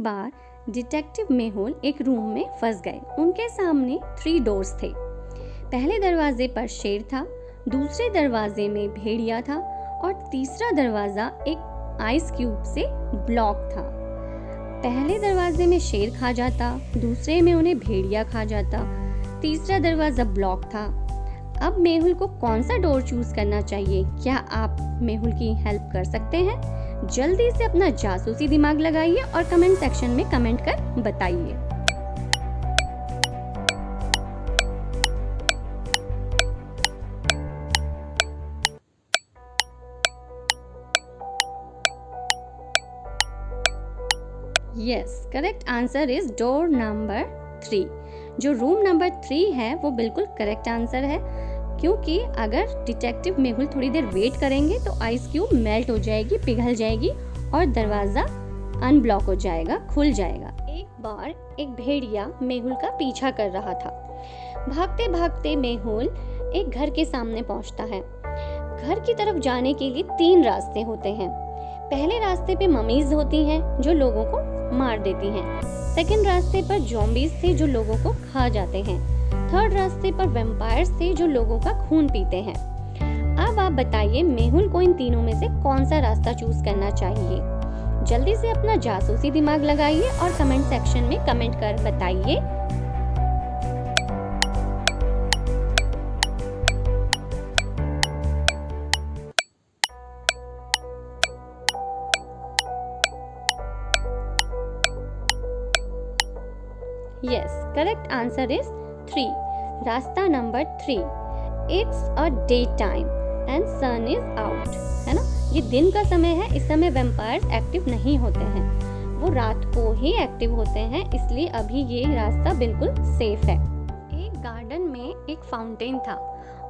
एक बार डिटेक्टिव मेहुल एक रूम में फंस गए। उनके सामने 3 डोर्स थे। पहले दरवाजे पर शेर था, दूसरे दरवाजे में भेड़िया था और तीसरा दरवाजा एक आइस क्यूब से ब्लॉक था। पहले दरवाजे में शेर खा जाता, दूसरे में उन्हें भेड़िया खा जाता, तीसरा दरवाजा ब्लॉक था। अब मेहुल को कौन सा डोर चूज करना चाहिए? क्या आप मेहुल की हेल्प कर सकते हैं? जल्दी से अपना जासूसी दिमाग लगाइए और कमेंट सेक्शन में कमेंट कर बताइए। Yes, correct answer is door number 3। जो रूम नंबर 3 है वो बिल्कुल करेक्ट आंसर है, क्योंकि अगर डिटेक्टिव मेहुल थोड़ी देर वेट करेंगे तो आइस क्यूब मेल्ट हो जाएगी, पिघल जाएगी और दरवाजा अनब्लॉक हो जाएगा, खुल जाएगा। एक बार एक भेड़िया मेहुल का पीछा कर रहा था। भागते भागते मेहुल एक घर के सामने पहुंचता है। घर की तरफ जाने के लिए 3 रास्ते होते हैं। पहले रास्ते पे ममीज होती हैं जो लोगों को मार देती हैं। सेकंड रास्ते पर ज़ॉम्बीज थे जो लोगों को खा जाते हैं। थर्ड रास्ते पर वैम्पायर्स थे जो लोगों का खून पीते हैं। अब आप बताइए मेहुल को इन तीनों में से कौन सा रास्ता चूज करना चाहिए? जल्दी से अपना जासूसी दिमाग लगाइए और कमेंट सेक्शन में कमेंट कर बताइए। Yes, correct answer is 3. रास्ता number 3, It's a daytime and sun is out, है ना? ये दिन का समय है, इस समय वैम्पायर्स एक्टिव नहीं होते हैं, वो रात को ही एक्टिव होते हैं, इसलिए अभी ये रास्ता बिल्कुल सेफ है। एक गार्डन में एक फाउंटेन था।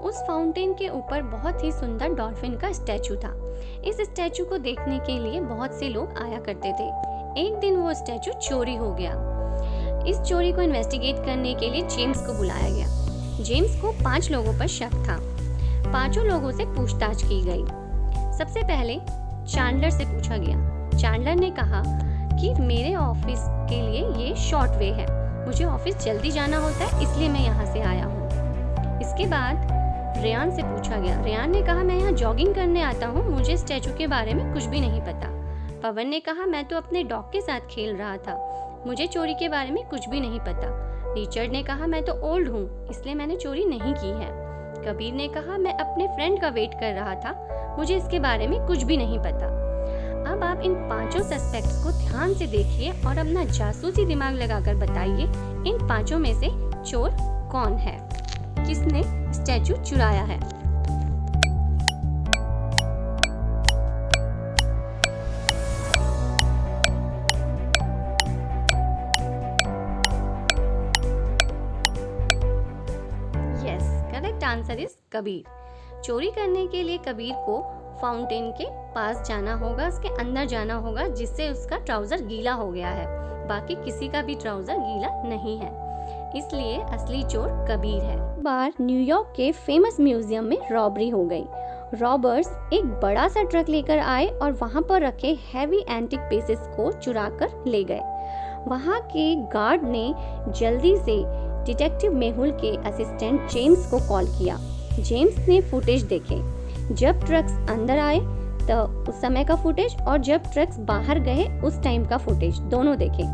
उस फाउंटेन के ऊपर बहुत ही सुंदर डॉल्फिन का स्टैचू था। इस स्टैचू को देखने के लिए बहुत से लोग आया करते थे। एक दिन वो स्टैचू चोरी हो गया। इस चोरी को इन्वेस्टिगेट करने के लिए जेम्स को बुलाया गया। जेम्स को 5 लोगों पर शक था। 5 लोगों से पूछताछ की गई। सबसे पहले चैंडलर से पूछा गया। चैंडलर ने कहा कि मेरे ऑफिस के लिए ये शॉर्ट वे है, मुझे ऑफिस जल्दी जाना होता है, इसलिए मैं यहाँ से आया हूँ। इसके बाद रेयान से पूछा गया। रेयान ने कहा मैं यहाँ जॉगिंग करने आता हूँ, मुझे स्टैचू के बारे में कुछ भी नहीं पता। पवन ने कहा मैं तो अपने डॉग के साथ खेल रहा था, मुझे चोरी के बारे में कुछ भी नहीं पता। रिचर्ड ने कहा मैं तो ओल्ड हूँ, इसलिए मैंने चोरी नहीं की है। कबीर ने कहा मैं अपने फ्रेंड का वेट कर रहा था, मुझे इसके बारे में कुछ भी नहीं पता। अब आप इन 5 सस्पेक्ट्स को ध्यान से देखिए और अपना जासूसी दिमाग लगाकर बताइए इन 5 में से चोर कौन है, किसने स्टैचू चुराया है। Answer is Kabir. चोरी करने के लिए कबीर को फाउंटेन के पास जाना होगा, उसके अंदर जाना होगा, जिससे उसका ट्राउजर गीला हो गया है। बाकी किसी का भी ट्राउजर गीला नहीं है, इसलिए असली चोर कबीर है। बार न्यूयॉर्क के फेमस म्यूजियम में रॉबरी हो गई। रॉबर्स एक बड़ा सा ट्रक लेकर आए और वहां पर रखे हैवी एंटिक पीसेस को चुरा कर ले गए। वहां के गार्ड ने जल्दी से डिटेक्टिव मेहुल के असिस्टेंट जेम्स को कॉल किया। जेम्स ने फुटेज देखे, जब ट्रक्स अंदर आए तो उस समय का फुटेज और जब ट्रक्स बाहर गए उस टाइम का फुटेज दोनों देखे।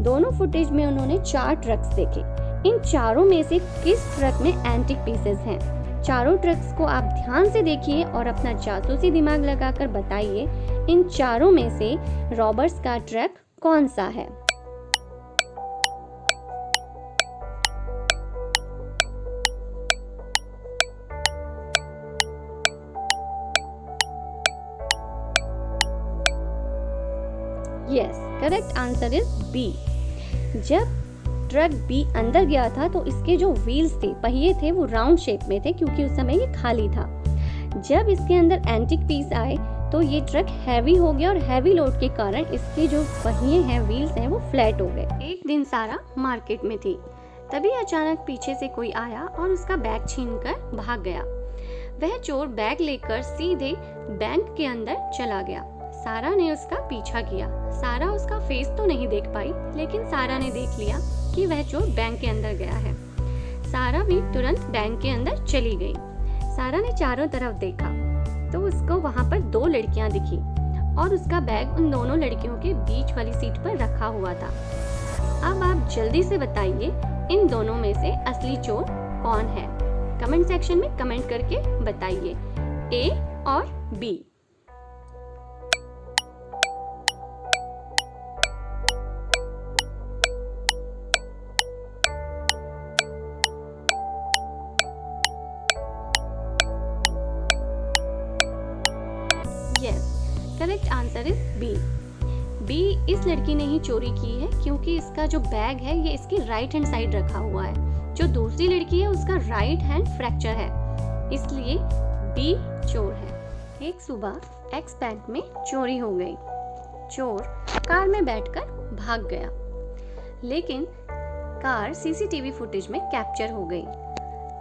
दोनों फुटेज में उन्होंने 4 ट्रक्स देखे। इन चारों में से किस ट्रक में एंटिक पीसेस हैं? चारों ट्रक्स को आप ध्यान से देखिए और अपना जासूसी दिमाग लगाकर बताइए इन चारों में से रॉबर्स का ट्रक कौन सा है। Yes, correct answer is B. जब ट्रक बी अंदर गया था तो इसके जो व्हील्स थे, पहिए थे, वो राउंड शेप में थे क्योंकि उस समय ये खाली था। जब इसके अंदर एंटिक पीस आए तो ये ट्रक हैवी हो गया और हैवी लोड के कारण इसके जो पहिए हैं, व्हील्स हैं, वो फ्लैट हो गए। एक दिन सारा मार्केट में थी, तभी अचानक पीछे से कोई आया और उसका बैग छीनकर भाग गया। वह चोर बैग लेकर सीधे बैंक के अंदर चला गया। सारा ने उसका पीछा किया। सारा उसका फेस तो नहीं देख पाई, लेकिन सारा ने देख लिया कि वह चोर बैंक के अंदर गया है। सारा भी तुरंत बैंक के अंदर चली गई। सारा ने चारों तरफ देखा तो उसको वहाँ पर 2 लड़कियाँ दिखी और उसका बैग उन दोनों लड़कियों के बीच वाली सीट पर रखा हुआ था। अब आप जल्दी से बताइए इन दोनों में से असली चोर कौन है? कमेंट सेक्शन में कमेंट करके बताइए, ए और B. Yes, correct answer is B. B, इस लड़की ने ही चोरी की है क्योंकि इसका जो बैग है ये इसकी राइट हैंड साइड रखा हुआ है। जो दूसरी लड़की है उसका राइट हैंड फ्रैक्चर है, इसलिए बी चोर है। एक सुबह एक्स बैंक में चोरी हो गई। चोर कार में बैठकर भाग गया, लेकिन कार सीसीटीवी फुटेज में कैप्चर हो गई।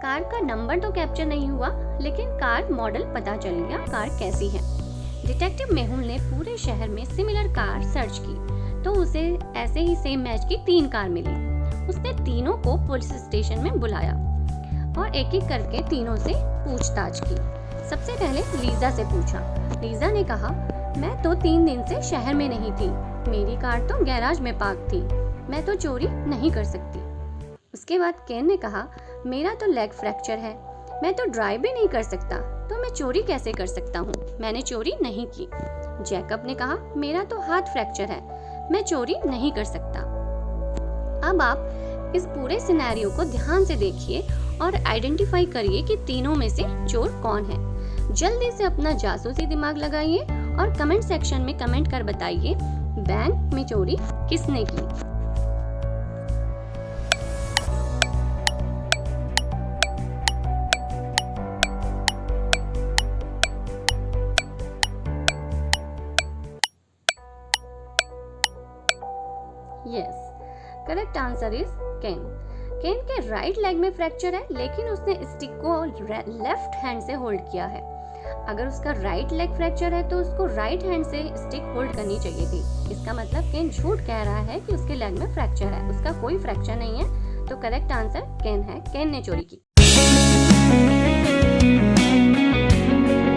कार का नंबर तो कैप्चर नहीं हुआ, लेकिन कार मॉडल पता चल गया कार कैसी है। डिटेक्टिव मेहुल ने पूरे शहर में सिमिलर कार सर्च की तो उसे ऐसे ही सेम मैच की 3 कार मिली। उसने तीनों को पुलिस स्टेशन में बुलाया और एक एक करके तीनों से पूछताछ की। सबसे पहले लीजा से पूछा। लीजा ने कहा, मैं तो 3 दिन से शहर में नहीं थी, मेरी कार तो गैराज में पार्क थी, मैं तो चोरी नहीं कर सकती। उसके बाद केन ने कहा, मेरा तो लेग फ्रैक्चर है, मैं तो ड्राइव भी नहीं कर सकता, तो मैं चोरी कैसे कर सकता हूँ, मैंने चोरी नहीं की। जैकब ने कहा, मेरा तो हाथ फ्रैक्चर है, मैं चोरी नहीं कर सकता। अब आप इस पूरे सिनेरियो को ध्यान से देखिए और आइडेंटिफाई करिए कि तीनों में से चोर कौन है। जल्दी से अपना जासूसी दिमाग लगाइए और कमेंट सेक्शन में कमेंट कर बताइए बैंक में चोरी किसने की। यस, करेक्ट आंसर इज केन। केन के राइट लेग में फ्रैक्चर है, लेकिन उसने स्टिक को लेफ्ट हैंड से होल्ड किया है। अगर उसका राइट लेग फ्रैक्चर है तो उसको राइट हैंड से स्टिक होल्ड करनी चाहिए थी। इसका मतलब केन झूठ कह रहा है कि उसके लेग में फ्रैक्चर है, उसका कोई फ्रैक्चर नहीं है। तो करेक्ट आंसर केन है, केन ने चोरी की।